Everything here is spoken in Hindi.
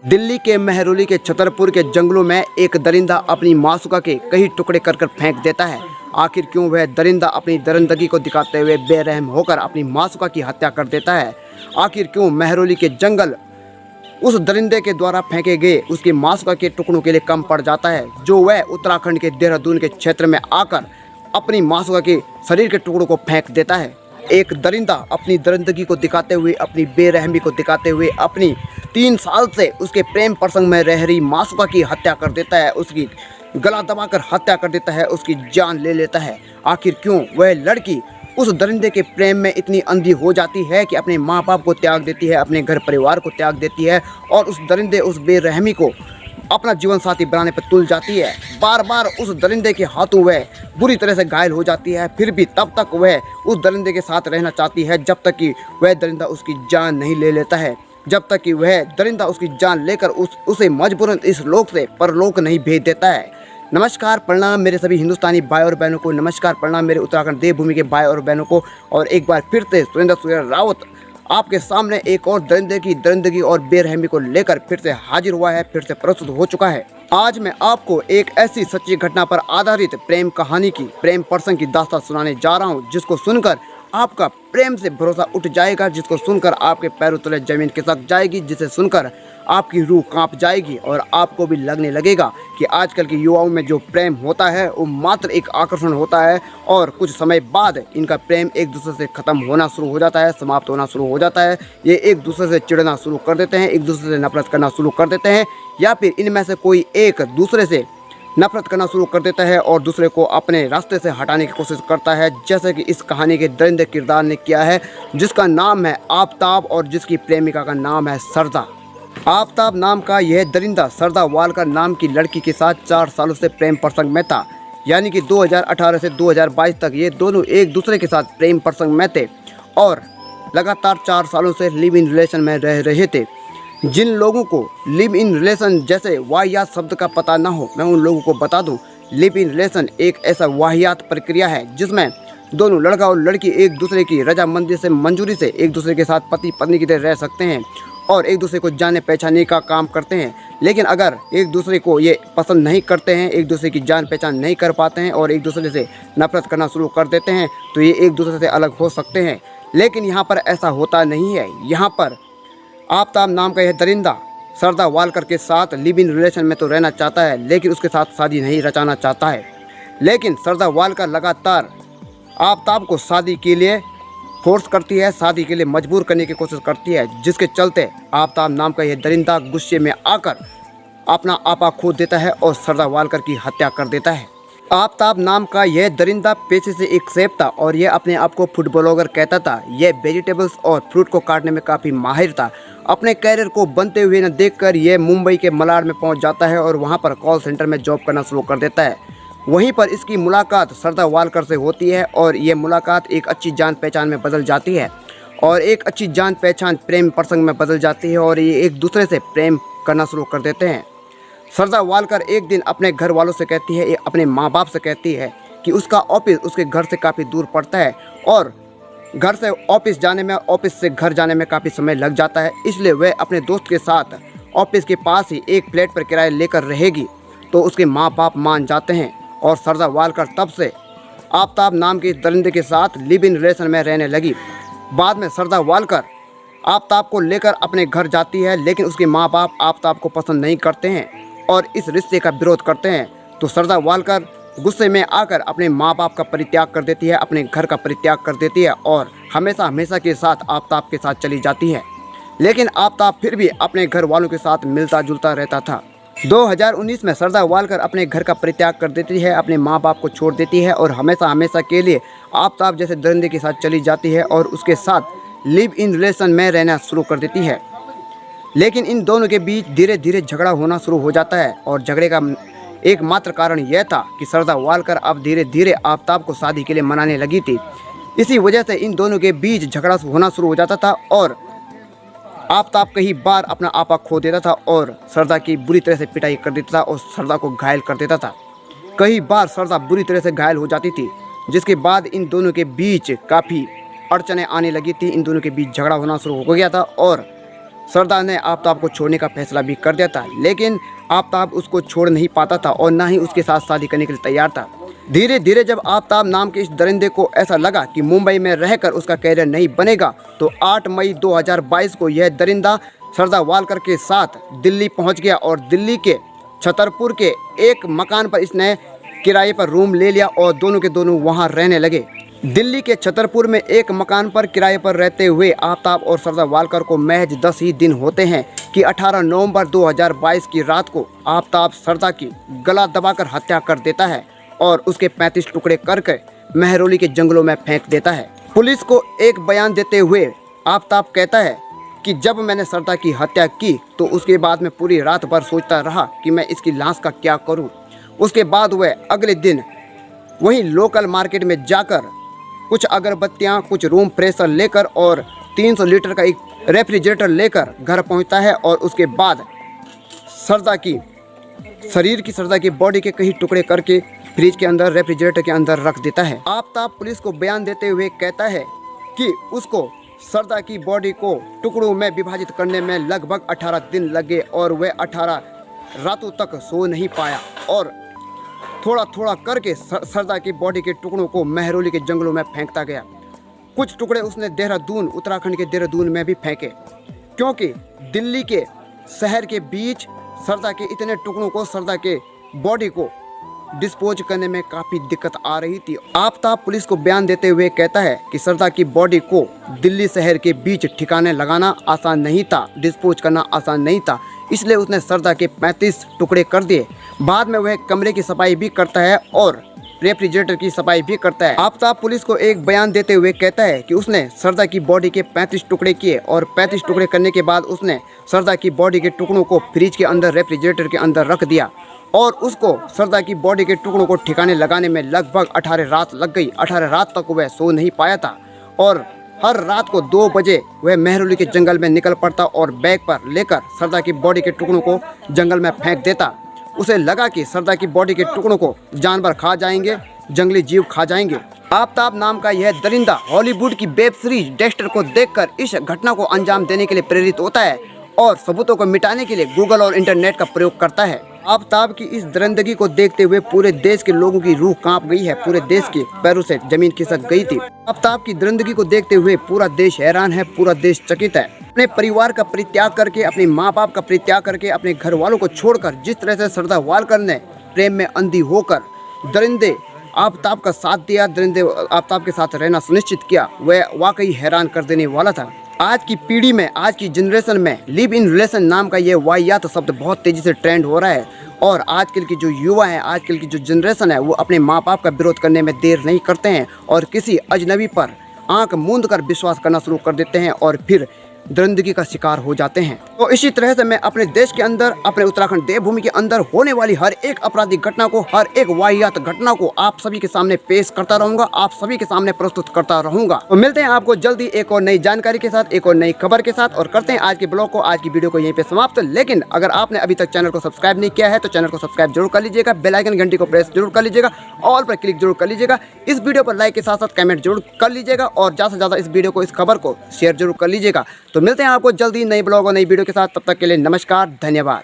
दिल्ली के मेहरौली के छतरपुर के जंगलों में एक दरिंदा अपनी मासूका के कई टुकड़े कर कर फेंक देता है। आखिर क्यों वह दरिंदा अपनी दरिंदगी को दिखाते हुए बेरहम होकर अपनी मासूका की हत्या कर देता है? आखिर क्यों मेहरौली के जंगल उस दरिंदे के द्वारा फेंके गए उसकी मासूका के टुकड़ों के लिए कम पड़ जाता है, जो वह उत्तराखंड के देहरादून के क्षेत्र में आकर अपनी मासूका के शरीर के टुकड़ों को फेंक देता है। एक दरिंदा अपनी दरिंदगी को दिखाते हुए, अपनी बेरहमी को दिखाते हुए, अपनी 3 साल से उसके प्रेम प्रसंग में रह रही मासूका की हत्या कर देता है, उसकी गला दबाकर हत्या कर देता है, उसकी जान ले लेता है। आखिर क्यों वह लड़की उस दरिंदे के प्रेम में इतनी अंधी हो जाती है कि अपने माँ बाप को त्याग देती है, अपने घर परिवार को त्याग देती है और उस दरिंदे, उस बेरहमी को अपना जीवन साथी बनाने पर तुल जाती है। बार बार उस दरिंदे के हाथों वह बुरी तरह से घायल हो जाती है, फिर भी तब तक वह उस दरिंदे के साथ रहना चाहती है जब तक कि वह दरिंदा उसकी जान नहीं ले लेता है, जब तक कि वह दरिंदा उसकी जान लेकर उसे मजबूरन इस लोक से परलोक नहीं भेज देता है। नमस्कार प्रणाम मेरे सभी हिंदुस्तानी भाई और बहनों को, नमस्कार प्रणाम मेरे उत्तराखंड देवभूमि के भाई और बहनों को। और एक बार फिर से सुरेंद्र सूर्य रावत आपके सामने एक और दरिंदे की दरिंदगी और बेरहमी को लेकर फिर से हाजिर हुआ है, फिर से प्रस्तुत हो चुका है। आज मैं आपको एक ऐसी सच्ची घटना पर आधारित प्रेम कहानी की, प्रेम प्रसंग की दास्तान सुनाने जा रहा हूं, जिसको सुनकर आपका प्रेम से भरोसा उठ जाएगा, जिसको सुनकर आपके पैरों तले जमीन खिसक जाएगी, जिसे सुनकर आपकी रूह कांप जाएगी और आपको भी लगने लगेगा कि आजकल के युवाओं में जो प्रेम होता है वो मात्र एक आकर्षण होता है और कुछ समय बाद इनका प्रेम एक दूसरे से ख़त्म होना शुरू हो जाता है, समाप्त होना शुरू हो जाता है। ये एक दूसरे से चिढ़ना शुरू कर देते हैं, एक दूसरे से नफरत करना शुरू कर देते हैं, या फिर इनमें से कोई एक दूसरे से नफरत करना शुरू कर देता है और दूसरे को अपने रास्ते से हटाने की कोशिश करता है, जैसे कि इस कहानी के दरिंदे किरदार ने किया है, जिसका नाम है आफताब और जिसकी प्रेमिका का नाम है सरदा। आफताब नाम का यह दरिंदा सरदा वालकर नाम की लड़की के साथ 4 सालों से प्रेम प्रसंग में था, यानी कि 2018 से 2022 तक ये दोनों एक दूसरे के साथ प्रेम प्रसंग में थे और लगातार 4 सालों से लिव इन रिलेशन में रह रहे थे। जिन लोगों को लिव इन रिलेशन जैसे वाहियात शब्द का पता ना हो, मैं उन लोगों को बता दूं, लिव इन रिलेशन एक ऐसा वाहियात प्रक्रिया है जिसमें दोनों लड़का और लड़की एक दूसरे की रजामंदी से, मंजूरी से एक दूसरे के साथ पति पत्नी की तरह रह सकते हैं और एक दूसरे को जाने पहचानने का काम करते हैं। लेकिन अगर एक दूसरे को ये पसंद नहीं करते हैं, एक दूसरे की जान पहचान नहीं कर पाते हैं और एक दूसरे से नफरत करना शुरू कर देते हैं, तो ये एक दूसरे से अलग हो सकते हैं। लेकिन यहाँ पर ऐसा होता नहीं है। यहाँ पर आफताब नाम का यह दरिंदा सरदा वालकर के साथ लिव इन रिलेशन में तो रहना चाहता है, लेकिन उसके साथ शादी नहीं रचाना चाहता है। लेकिन सरदा वालकर लगातार आफताब को शादी के लिए फोर्स करती है, शादी के लिए मजबूर करने की कोशिश करती है, जिसके चलते आफताब नाम का यह दरिंदा गुस्से में आकर अपना आपा खो देता है और सरदा वालकर की हत्या कर देता है। आफताब नाम का यह दरिंदा पेशे से एक शेफ था और यह अपने आप को फूड ब्लॉगर कहता था। यह वेजिटेबल्स और फ्रूट को काटने में काफ़ी माहिर था। अपने कैरियर को बनते हुए न देखकर यह मुंबई के मलाड में पहुंच जाता है और वहां पर कॉल सेंटर में जॉब करना शुरू कर देता है। वहीं पर इसकी मुलाकात सरदा वालकर से होती है और यह मुलाकात एक अच्छी जान पहचान में बदल जाती है और एक अच्छी जान पहचान प्रेम प्रसंग में बदल जाती है और ये एक दूसरे से प्रेम करना शुरू कर देते हैं। सरदा वालकर एक दिन अपने घर वालों से कहती है, अपने माँ बाप से कहती है कि उसका ऑफिस उसके घर से काफ़ी दूर पड़ता है और घर से ऑफिस जाने में, ऑफिस से घर जाने में काफ़ी समय लग जाता है, इसलिए वह अपने दोस्त के साथ ऑफिस के पास ही एक फ्लैट पर किराया लेकर रहेगी। तो उसके माँ बाप मान जाते हैं और सरदा वालकर तब से आफताब नाम के दरिंदे के साथ लिव इन रिलेशन में रहने लगी। बाद में सरदा वालकर आफताब को लेकर अपने घर जाती है, लेकिन उसके माँ बाप आफताब को पसंद नहीं करते हैं और इस रिश्ते का विरोध करते हैं। तो सरदा वालकर गुस्से में आकर अपने माँ बाप का परित्याग कर देती है, अपने घर का परित्याग कर देती है और हमेशा हमेशा के साथ आफताब के साथ चली जाती है। लेकिन आफताब फिर भी अपने घर वालों के साथ मिलता जुलता रहता था। 2019 में सरदा वालकर अपने घर का परित्याग कर देती है, अपने माँ बाप को छोड़ देती है और हमेशा हमेशा के लिए आफताब जैसे दरिंदे के साथ चली जाती है और उसके साथ लिव इन रिलेशन में रहना शुरू कर देती है। लेकिन इन दोनों के बीच धीरे धीरे झगड़ा होना शुरू हो जाता है और झगड़े का एकमात्र कारण यह था कि सरदा वालकर अब धीरे धीरे आफताब को शादी के लिए मनाने लगी थी। इसी वजह से इन दोनों के बीच झगड़ा होना शुरू हो जाता था और आफताब कई बार अपना आपा खो देता था और सरदा की बुरी तरह से पिटाई कर देता था और सरदा को घायल कर देता था। कई बार सरदा बुरी तरह से घायल हो जाती थी, जिसके बाद इन दोनों के बीच काफ़ी अड़चने आने लगी थी। इन दोनों के बीच झगड़ा होना शुरू हो गया था और सरदार ने आफ्ताब को छोड़ने का फैसला भी कर दिया था, लेकिन आफ्ताब उसको छोड़ नहीं पाता था और ना ही उसके साथ शादी करने के लिए तैयार था। धीरे धीरे जब आफ्ताब नाम के इस दरिंदे को ऐसा लगा कि मुंबई में रहकर उसका कैरियर नहीं बनेगा, तो 8 मई 2022 को यह दरिंदा सरदार वालकर के साथ दिल्ली पहुंच गया और दिल्ली के छतरपुर के एक मकान पर इसने किराए पर रूम ले लिया और दोनों के दोनों वहां रहने लगे। दिल्ली के छतरपुर में एक मकान पर किराए पर रहते हुए आफ्ताब और सरदार वालकर को महज 10 ही दिन होते हैं कि 18 नवंबर 2022 की रात को आफ्ताब सरदार की गला दबाकर हत्या कर देता है और उसके 35 टुकड़े करके महरौली के जंगलों में फेंक देता है। पुलिस को एक बयान देते हुए आफ्ताब कहता है कि जब मैंने सरदार की हत्या की तो उसके बाद मैं पूरी रात भर सोचता रहा कि मैं इसकी लाश का क्या करूं। उसके बाद वह अगले दिन वहीं लोकल मार्केट में जाकर कुछ अगरबत्तियां, कुछ रूम फ्रेशर लेकर और 300 लीटर का एक रेफ्रिजरेटर लेकर घर पहुंचता है और उसके बाद सरदार की बॉडी के कई टुकड़े करके फ्रिज के अंदर, रेफ्रिजरेटर के अंदर रख देता है। आफ्ताब पुलिस को बयान देते हुए कहता है कि उसको सरदार की बॉडी को टुकड़ों में विभाजित करने में लगभग 18 दिन लगे और वह 18 रातों तक सो नहीं पाया और थोड़ा थोड़ा करके सरदार की बॉडी के टुकड़ों को महरौली के जंगलों में फेंकता गया। कुछ टुकड़े उसने देहरादून, उत्तराखंड के देहरादून में भी फेंके, क्योंकि दिल्ली के शहर के बीच सरदार के इतने टुकड़ों को, सरदार के बॉडी को डिस्पोज करने में काफ़ी दिक्कत आ रही थी। आफ्ताब पुलिस को बयान देते हुए कहता है कि सरदार की बॉडी को दिल्ली शहर के बीच ठिकाने लगाना आसान नहीं था, डिस्पोज करना आसान नहीं था, इसलिए उसने सरदार के 35 टुकड़े कर दिए। बाद में वह कमरे की सफाई भी करता है और रेफ्रिजरेटर की सफाई भी करता है। आफ्ताब पुलिस को एक बयान देते हुए कहता है कि उसने सरदार की बॉडी के 35 टुकड़े किए और 35 टुकड़े करने के बाद उसने सरदार की बॉडी के टुकड़ों को फ्रिज के अंदर, रेफ्रिजरेटर के अंदर रख दिया और उसको सरदार की बॉडी के टुकड़ों को ठिकाने लगाने में लगभग 18 रात लग गई। 18 रात तक वह सो नहीं पाया था और हर रात को 2 बजे वह महरौली के जंगल में निकल पड़ता और बैग पर लेकर सरदार की बॉडी के टुकड़ों को जंगल में फेंक देता। उसे लगा कि सरदार की बॉडी के टुकड़ों को जानवर खा जाएंगे, जंगली जीव खा जाएंगे। आफ्ताब नाम का यह दरिंदा हॉलीवुड की वेब सीरीज डेक्स्टर को देखकर इस घटना को अंजाम देने के लिए प्रेरित होता है और सबूतों को मिटाने के लिए गूगल और इंटरनेट का प्रयोग करता है। आफ्ताब की इस दरिंदगी को देखते हुए पूरे देश के लोगों की रूह कांप गई है, पूरे देश के पैरों से जमीन खिसक गई थी। आफ्ताब की दरिंदगी को देखते हुए पूरा देश हैरान है, पूरा देश चकित है। अपने परिवार का परित्याग करके, अपने माँ बाप का परित्याग करके, अपने घर वालों को छोड़कर जिस तरह से सरदार वालकर ने प्रेम में अंधी होकर दरिंदे आफ्ताब का साथ दिया, दरिंदे आफ्ताब के साथ रहना सुनिश्चित किया, वह वाकई हैरान कर देने वाला था। आज की पीढ़ी में, आज की जनरेशन में लिव इन रिलेशन नाम का ये वाहियात शब्द बहुत तेज़ी से ट्रेंड हो रहा है और आजकल की जो युवा हैं, आजकल की जो जनरेशन है, वो अपने माँ बाप का विरोध करने में देर नहीं करते हैं और किसी अजनबी पर आंख मूंद कर विश्वास करना शुरू कर देते हैं और फिर दरिंदगी का शिकार हो जाते हैं। तो इसी तरह से मैं अपने देश के अंदर, अपने उत्तराखंड देवभूमि के अंदर होने वाली हर एक आपराधिक घटना को, हर एक वाहियात घटना को आप सभी के सामने पेश करता रहूंगा, आप सभी के सामने प्रस्तुत करता रहूंगा। तो मिलते हैं आपको जल्दी एक और नई जानकारी के साथ, एक और नई खबर के साथ और करते हैं आज के ब्लॉग को, आज की वीडियो को यहीं पे समाप्त। लेकिन अगर आपने अभी तक चैनल को सब्सक्राइब नहीं किया है तो चैनल को सब्सक्राइब जरूर कर लीजिएगा, बेल आइकन घंटी को प्रेस जरूर कर लीजिएगा, ऑल पर क्लिक जरूर कर लीजिएगा, इस वीडियो पर लाइक के साथ साथ कमेंट जरूर कर लीजिएगा और ज़्यादा से ज़्यादा इस वीडियो को, इस खबर को शेयर जरूर कर लीजिएगा। तो मिलते हैं आपको जल्दी नई ब्लॉग और नई वीडियो के साथ, तब तक के लिए नमस्कार, धन्यवाद।